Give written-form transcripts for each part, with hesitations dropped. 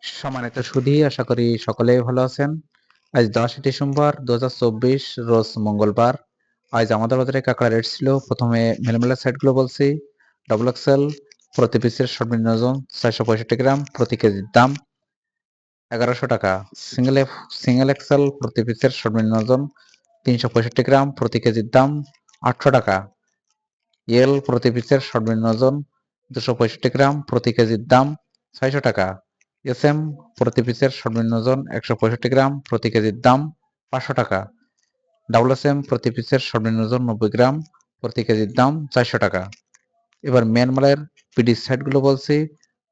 সম্মানিত সুধী, আশা করি সকলেই ভালো আছেন। আজ 10 ডিসেম্বর 2024 রোজ মঙ্গলবার। আজ আমাদের বাজারে কাঁকড়া রেট ছিল। প্রথমে মেলমেলা সাইডগুলো বলছি। ডাবল এক্সেল প্রতি পিসের সর্বনিম্ন ওজন 465 গ্রাম, প্রতি কেজির দাম 1100 টাকা। সিঙ্গেল এক্সেল প্রতি পিসের সর্বনিম্ন ওজন 365 গ্রাম, প্রতি কেজির দাম 800 টাকা। এল প্রতি পিসের সর্বনিম্ন ওজন 265 গ্রাম, প্রতি কেজির দাম 600 টাকা। এসএম প্রতি পিসের সর্বনিম্ন ওজন 165 গ্রাম, প্রতি কেজির দাম 500 টাকা। ডাবল এসএম প্রতি পিসের সর্বনিম্ন ওজন 90 গ্রাম, প্রতি কেজির দাম 400 টাকা। এবার মিয়ানমারের পিডি সাইটগুলো বলছি।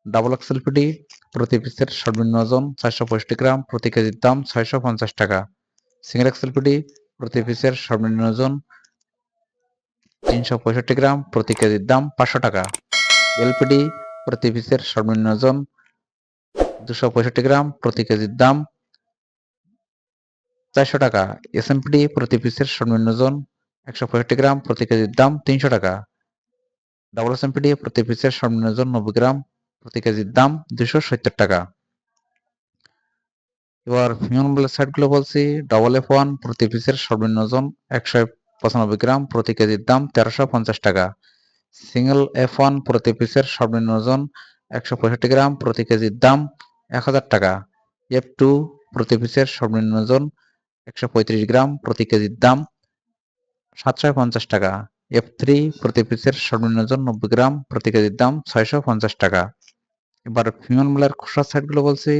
ডাবল এক্সেল পিডি প্রতি পিসের সর্বনিম্ন ওজন 465 গ্রাম, প্রতি কেজির দাম 650 টাকা। সিঙ্গেল এক্সেল পিডি প্রতি পিসের সর্বনিম্ন ওজন 365 গ্রাম, প্রতি কেজির দাম 500 টাকা। এলপিডি প্রতি পিসের সর্বনিম্ন ওজন 265 গ্রাম, প্রতি কেজির দাম 400 টাকা। এসএমপিডি প্রতি পিসের সর্বনিম্ন ওজন 165 গ্রাম, প্রতি কেজির দাম 300 টাকা। ডাবল এসএমপিডি প্রতি পিসের সর্বনিম্ন ওজন 90 গ্রাম, প্রতি কেজির দাম 270 টাকা। এবার ফিমেল সাইটগুলো বলছি। ডাবল F1 প্রতি পিসের সর্বনিম্ন ওজন 195 গ্রাম, প্রতি কেজির দাম 1350 টাকা। সিঙ্গেল F1 প্রতি পিসের সর্বনিম্ন ওজন 165 গ্রাম, প্রতি কেজির দাম 1000 টাকা। F2 প্রতি পিসের সর্বনিম্ন ওজন 135 গ্রাম, প্রতি কেজির দাম 750 টাকা। F3 প্রতি পিসের সর্বনিম্ন ওজন 90 গ্রাম, প্রতি কেজির দাম 650 টাকা। এবার ফিমেল মেলার খোসা সাইটগুলো বলছি।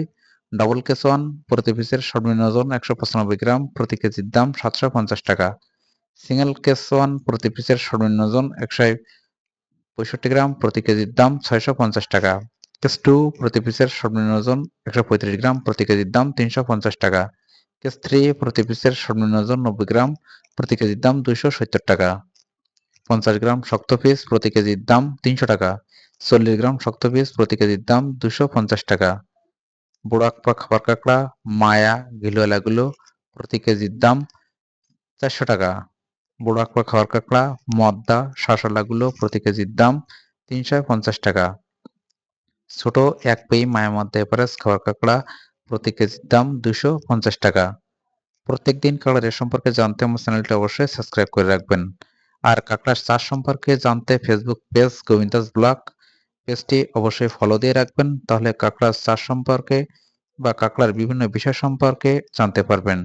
ডাবল কেস 1 প্রতি পিসের সর্বনিম্ন ওজন 195 গ্রাম, প্রতি কেজির দাম 750 টাকা। সিঙ্গেল কেস 1 প্রতি পিসের সর্বনিম্ন ওজন 165 গ্রাম, প্রতি কেজির দাম 650 টাকা। কেস 2 প্রতি পিসের সর্বনিম্ন ওজন 135 গ্রাম, প্রতি কেজির দাম 350 টাকা। কেস 3 প্রতি পিসের সর্বনিম্ন ওজন 90 গ্রাম, প্রতি কেজির দাম 270 টাকা। 50 গ্রাম শক্ত পিস প্রতি কেজির দাম 300 টাকা। 40 গ্রাম শক্ত পিস প্রতি কেজির দাম 250 টাকা। বুড়াকপা খাবার কাঁকড়া, মায়া, ঘিলুয়ালাগুলো প্রতি কেজির দাম 400 টাকা। বুড়াকপা খাবার কাঁকড়া, মদ্দা, শাঁসালাগুলো প্রতি কেজির দাম 350 টাকা। ছোট 1 পেই মায়া মদ্দা এভারেস্ট খাবার কাঁকড়া প্রতি কেজির দাম 250 টাকা। প্রত্যেকদিন কাঁকড়া রেট সম্পর্কে জানতে আমার চ্যানেলটি অবশ্যই সাবস্ক্রাইব করে রাখবেন। আর কাঁকড়ার চাষ সম্পর্কে জানতে ফেসবুক পেজ গোবিন্দাস ব্লগ পেজটি অবশ্যই ফলো দিয়ে রাখবেন, তাহলে কাঁকড়ার চাষ সম্পর্কে বা কাঁকড়ার বিভিন্ন বিষয় সম্পর্কে জানতে পারবেন।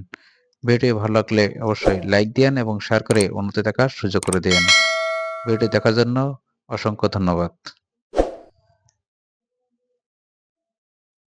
ভিডিও ভালো লাগলে অবশ্যই লাইক দিন এবং শেয়ার করে অন্যদের দেখার সুযোগ করে দিন। ভিডিও দেখার জন্য অসংখ্য ধন্যবাদ।